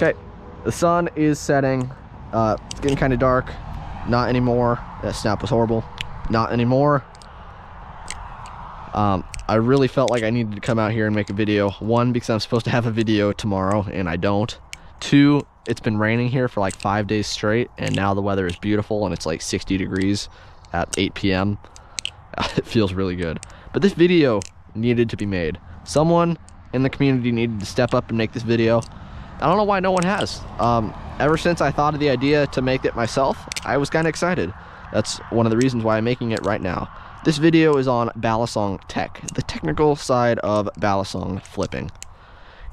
Okay, the sun is setting. It's getting kind of dark. Not anymore. That snap was horrible. Not anymore. I really felt like I needed to come out here and make a video. One, because I'm supposed to have a video tomorrow and I don't. Two, it's been raining here for like 5 days straight, and now the weather is beautiful and it's like 60 degrees at 8 p.m. It feels really good. But this video needed to be made. Someone in the community needed to step up and make this video. I don't know why no one has. Ever since I thought of the idea to make it myself, I was kind of excited. That's one of the reasons why I'm making it right now. This video is on Balisong tech, the technical side of Balisong flipping.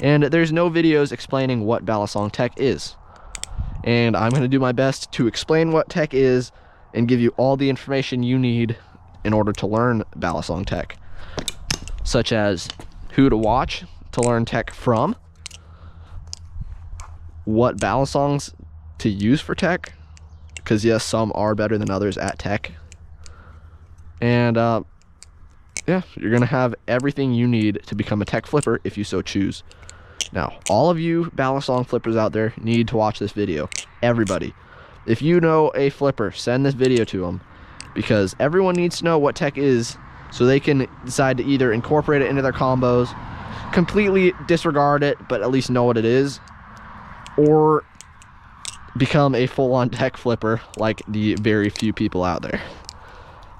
And there's no videos explaining what Balisong tech is. And I'm going to do my best to explain what tech is and give you all the information you need in order to learn Balisong tech. Such as who to watch to learn tech from, what Balisongs to use for tech, because yes, some are better than others at tech. And yeah, you're gonna have everything you need to become a tech flipper if you so choose. Now, all of you Balisong flippers out there need to watch this video. Everybody. If you know a flipper, send this video to them, because everyone needs to know what tech is so they can decide to either incorporate it into their combos, completely disregard it, but at least know what it is, or become a full-on tech flipper like the very few people out there.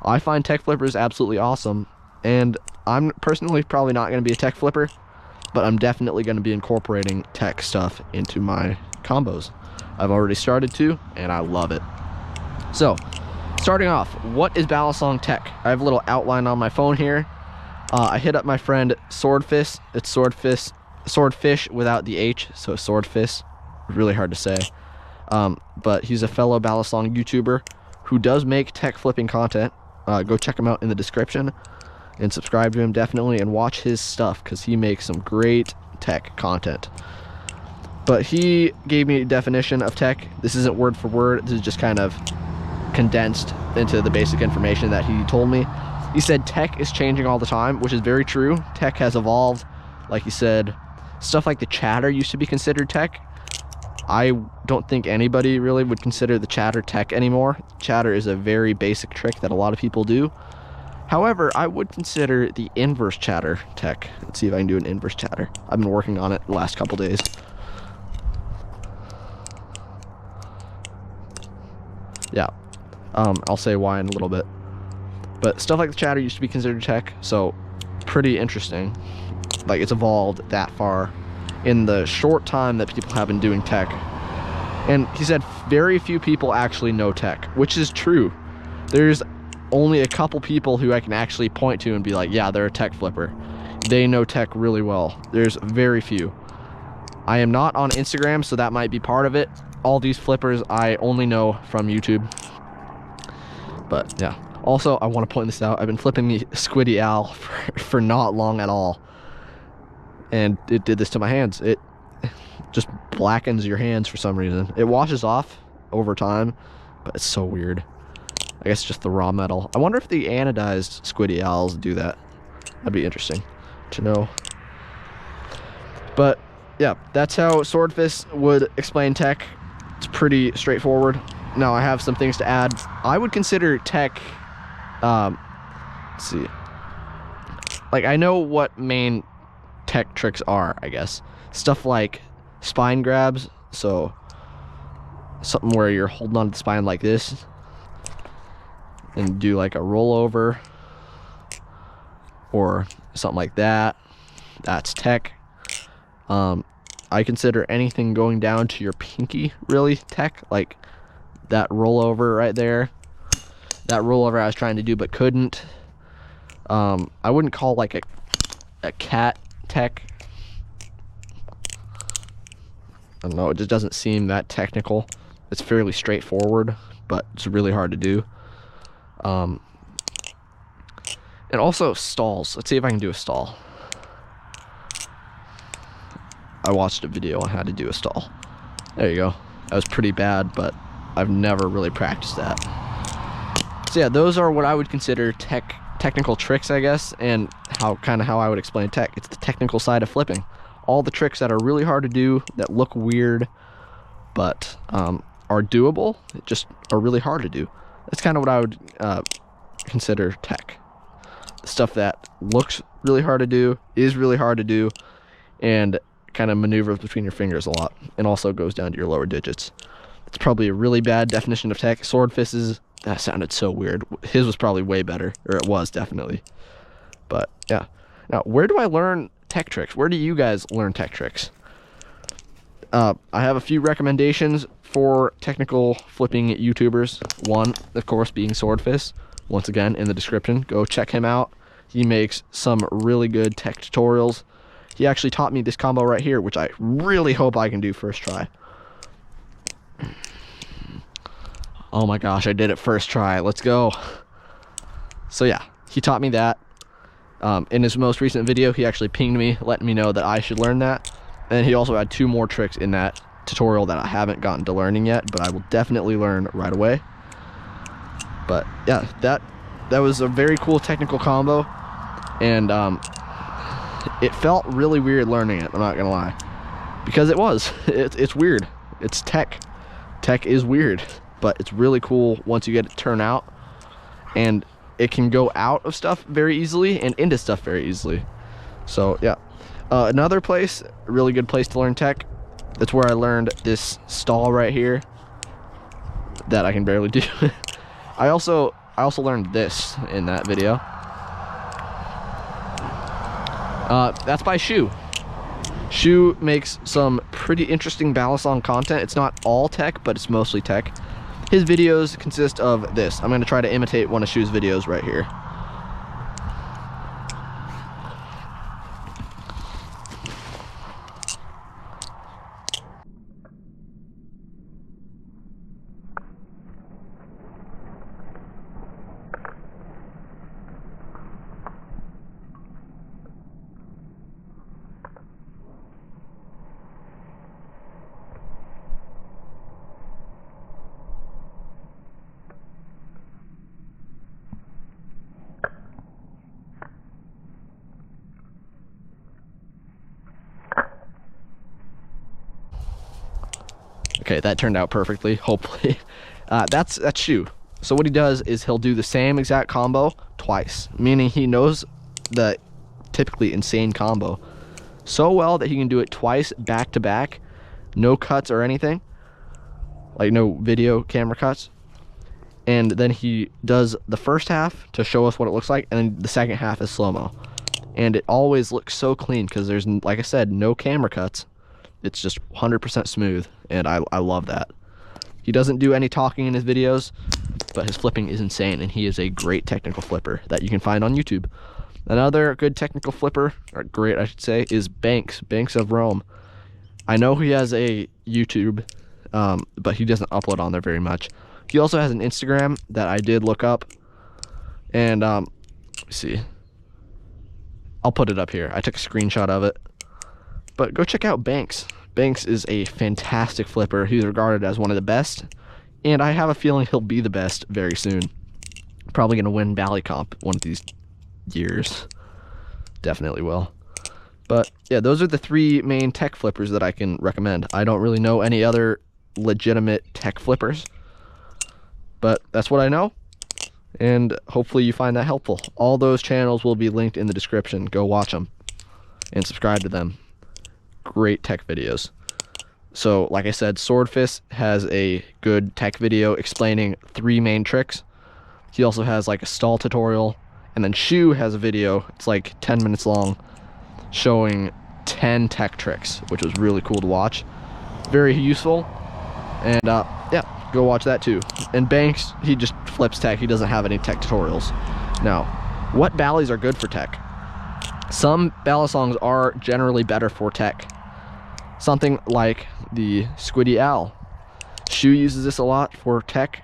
I find tech flippers absolutely awesome, and I'm personally probably not going to be a tech flipper, but I'm definitely going to be incorporating tech stuff into my combos. I've already started to, and I love it. So, starting off, what is Balisong tech? I have a little outline on my phone here. I hit up my friend Swordfis. It's swordfish without the H, so Swordfis. Really hard to say. But he's a fellow Balisong YouTuber who does make tech flipping content. Go check him out in the description and subscribe to him definitely, and watch his stuff because he makes some great tech content. But he gave me a definition of tech. This isn't word for word. This is just kind of condensed into the basic information that he told me. He said tech is changing all the time, which is very true. Tech has evolved. Like he said, stuff like the chatter used to be considered tech. I don't think anybody really would consider the chatter tech anymore. Chatter is a very basic trick that a lot of people do. However, I would consider the inverse chatter tech. Let's see if I can do an inverse chatter. I've been working on it the last couple days. Yeah, I'll say why in a little bit. But stuff like the chatter used to be considered tech, so pretty interesting. Like, it's evolved that far in the short time that people have been doing tech. And he said very few people actually know tech, which is true. There's only a couple people who I can actually point to and be like, yeah, they're a tech flipper. They know tech really well. There's very few. I am not on Instagram, so that might be part of it. All these flippers I only know from YouTube. But yeah. Also, I want to point this out. I've been flipping the Squiddy Owl for not long at all. And it did this to my hands. It just blackens your hands for some reason. It washes off over time, but it's so weird. I guess just the raw metal. I wonder if the anodized Squiddy Owls do that. That'd be interesting to know. But yeah, that's how Swordfis would explain tech. It's pretty straightforward. Now I have some things to add. I would consider tech, let's see. Like, I know what main tech tricks are, I guess. Stuff like spine grabs, so something where you're holding on to the spine like this and do like a rollover or something like that. That's tech. I consider anything going down to your pinky really tech, like that rollover right there. That rollover I was trying to do but couldn't. I wouldn't call like a cat tech. I don't know, it just doesn't seem that technical. It's fairly straightforward, but it's really hard to do. And also stalls. Let's see if I can do a stall. I watched a video on how to do a stall. There you go. That was pretty bad, but I've never really practiced that. So yeah, those are what I would consider technical tricks, I guess, and how I would explain tech. It's the technical side of flipping. all the tricks that are really hard to do, that look weird, but are doable, just are really hard to do. That's kind of what I would consider tech. The stuff that looks really hard to do, is really hard to do, and kind of maneuvers between your fingers a lot, and also goes down to your lower digits. It's probably a really bad definition of tech. Swordfis's, that sounded so weird. His was probably way better, or it was definitely. But yeah. Now, where do I learn tech tricks? Where do you guys learn tech tricks? I have a few recommendations for technical flipping YouTubers. One, of course, being Swordfis. Once again, in the description, go check him out. He makes some really good tech tutorials. He actually taught me this combo right here, which I really hope I can do first try. Oh my gosh, I did it first try. Let's go. So yeah, he taught me that. In his most recent video, he actually pinged me, letting me know that I should learn that. And he also had 2 more tricks in that tutorial that I haven't gotten to learning yet, but I will definitely learn right away. But yeah, that was a very cool technical combo, and it felt really weird learning it, I'm not gonna lie, because it was. It's weird. It's tech. Tech is weird, but it's really cool once you get it turned out, and it can go out of stuff very easily and into stuff very easily. So yeah. Another place, a really good place to learn tech, that's where I learned this stall right here that I can barely do. I also learned this in that video. That's by hsueh. hsueh makes some pretty interesting Balisong content. It's not all tech, but it's mostly tech. His videos consist of this. I'm going to try to imitate one of hsueh's videos right here. Okay, that turned out perfectly, hopefully. That's hsueh. So what he does is he'll do the same exact combo twice, meaning he knows the typically insane combo so well that he can do it twice back to back, no cuts or anything, like no video camera cuts. And then he does the first half to show us what it looks like, and then the second half is slow-mo. And it always looks so clean because there's, like I said, no camera cuts. It's just 100% smooth, and I love that. He doesn't do any talking in his videos, but his flipping is insane, and he is a great technical flipper that you can find on YouTube. Another good technical flipper, or great I should say, is Banks of Rome. I know he has a YouTube, but he doesn't upload on there very much. He also has an Instagram that I did look up, and let me see. I'll put it up here. I took a screenshot of it. But go check out Banks. Banks is a fantastic flipper. He's regarded as one of the best, and I have a feeling he'll be the best very soon. Probably going to win Bally Comp one of these years. Definitely will. But yeah, those are the 3 main tech flippers that I can recommend. I don't really know any other legitimate tech flippers, but that's what I know, and hopefully you find that helpful. All those channels will be linked in the description. Go watch them and subscribe to them. Great tech videos. So like I said, Swordfis has a good tech video explaining 3 main tricks. He also has like a stall tutorial, and then hsueh has a video, it's like 10 minutes long, showing 10 tech tricks, which was really cool to watch. Very useful, and yeah, go watch that too. And Banks, he just flips tech. He doesn't have any tech tutorials. Now, what Ballies are good for tech? Some Balisongs are generally better for tech. Something like the Squiddy Owl. hsueh uses this a lot for tech,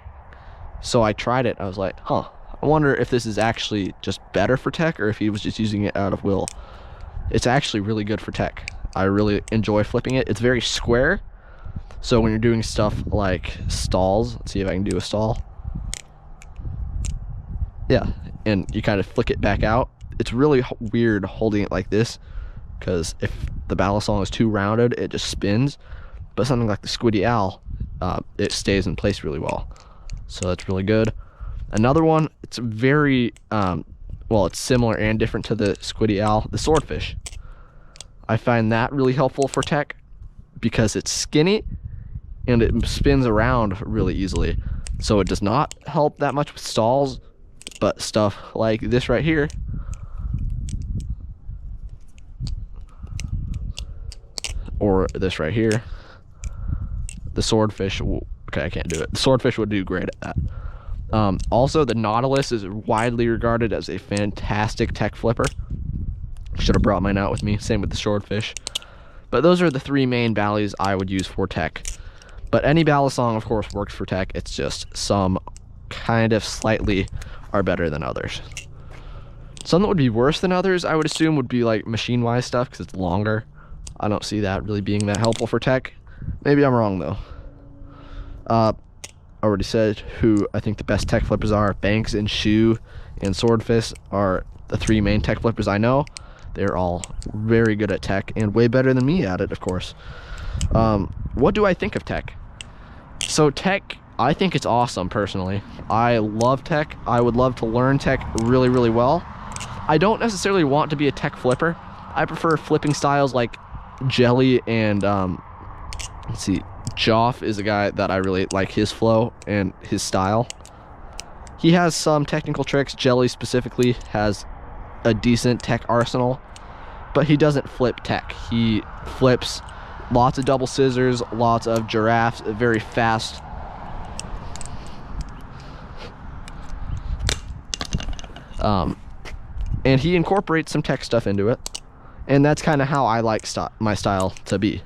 so I tried it. I was like, huh, I wonder if this is actually just better for tech or if he was just using it out of will. It's actually really good for tech. I really enjoy flipping it. It's very square, so when you're doing stuff like stalls, let's see if I can do a stall. Yeah, and you kind of flick it back out. It's really weird holding it like this because if the Balisong is too rounded, it just spins. But something like the Squiddy Owl, it stays in place really well. So that's really good. Another one, it's very, well, it's similar and different to the Squiddy Owl, the Swordfish. I find that really helpful for tech because it's skinny and it spins around really easily. So it does not help that much with stalls, but stuff like this right here, or this right here, the Swordfish, okay, I can't do it. The Swordfish would do great at that. Also, the Nautilus is widely regarded as a fantastic tech flipper. Should have brought mine out with me. Same with the Swordfish. But those are the three main Ballies I would use for tech. But any Balisong, of course, works for tech. It's just some kind of slightly are better than others. Some that would be worse than others, I would assume, would be like machine-wise stuff because it's longer. I don't see that really being that helpful for tech. Maybe I'm wrong, though. I already said who I think the best tech flippers are. Banks and hsueh and Swordfis are the three main tech flippers I know. They're all very good at tech and way better than me at it, of course. What do I think of tech? So tech, I think it's awesome personally. I love tech. I would love to learn tech really, really well. I don't necessarily want to be a tech flipper. I prefer flipping styles like Jelly and let's see, Joff is a guy that I really like his flow and his style. He has some technical tricks. Jelly specifically has a decent tech arsenal, but he doesn't flip tech. He flips lots of double scissors, lots of giraffes, very fast. And he incorporates some tech stuff into it, and that's kind of how I like my style to be.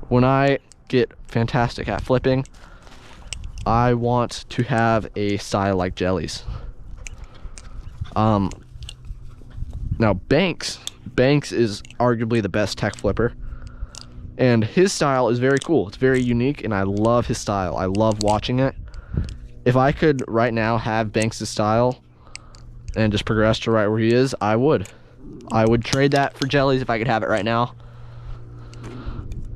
When I get fantastic at flipping, I want to have a style like Jelly's. Now Banks is arguably the best tech flipper, and his style is very cool. It's very unique, and I love his style. I love watching it. If I could right now have Banks' style and just progress to right where he is, I would trade that for Jelly's if I could have it right now.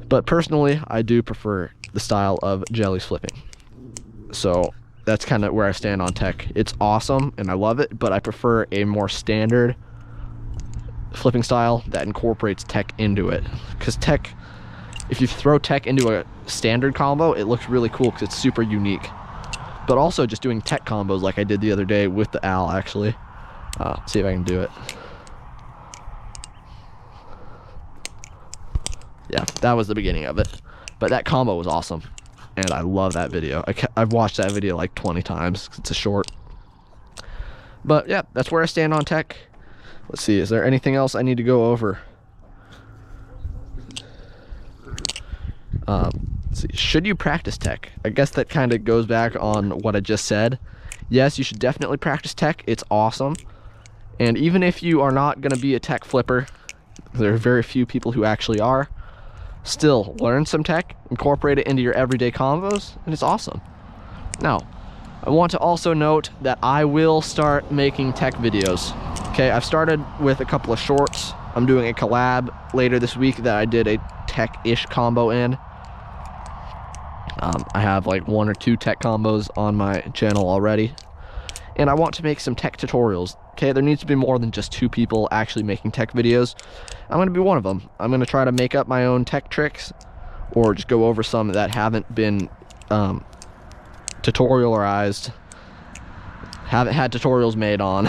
But personally, I do prefer the style of Jelly's flipping. So that's kind of where I stand on tech. It's awesome and I love it, but I prefer a more standard flipping style that incorporates tech into it. Because tech, if you throw tech into a standard combo, it looks really cool because it's super unique. But also just doing tech combos like I did the other day with the owl, actually. See if I can do it. Yeah, that was the beginning of it. But that combo was awesome, and I love that video. I've watched that video like 20 times. It's a short. But yeah, that's where I stand on tech. Let's see, is there anything else I need to go over? Let's see, should you practice tech? I guess that kind of goes back on what I just said. Yes, you should definitely practice tech. It's awesome. And even if you are not going to be a tech flipper, there are very few people who actually are, still learn some tech, incorporate it into your everyday combos, and it's awesome. Now, I want to also note that I will start making tech videos. Okay, I've started with a couple of shorts. I'm doing a collab later this week that I did a tech-ish combo in. I have like 1 or 2 tech combos on my channel already. And I want to make some tech tutorials. Okay, there needs to be more than just 2 people actually making tech videos. I'm going to be one of them. I'm going to try to make up my own tech tricks, or just go over some that haven't been tutorialized, haven't had tutorials made on,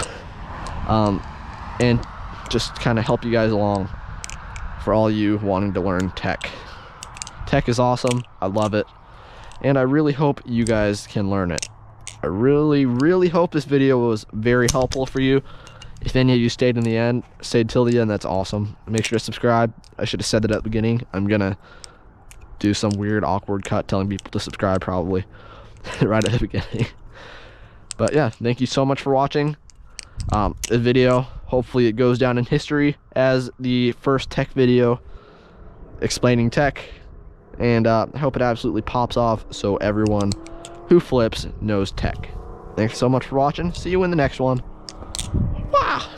and just kind of help you guys along for all you wanting to learn tech. Tech is awesome. I love it, and I really hope you guys can learn it. I really, really hope this video was very helpful for you. If any of you stayed till the end, that's awesome. Make sure to subscribe. I should have said that at the beginning. I'm gonna do some weird, awkward cut telling people to subscribe probably right at the beginning. But yeah, thank you so much for watching the video. Hopefully it goes down in history as the first tech video explaining tech. And I hope it absolutely pops off so everyone who flips knows tech. Thanks so much for watching. See you in the next one. Wow.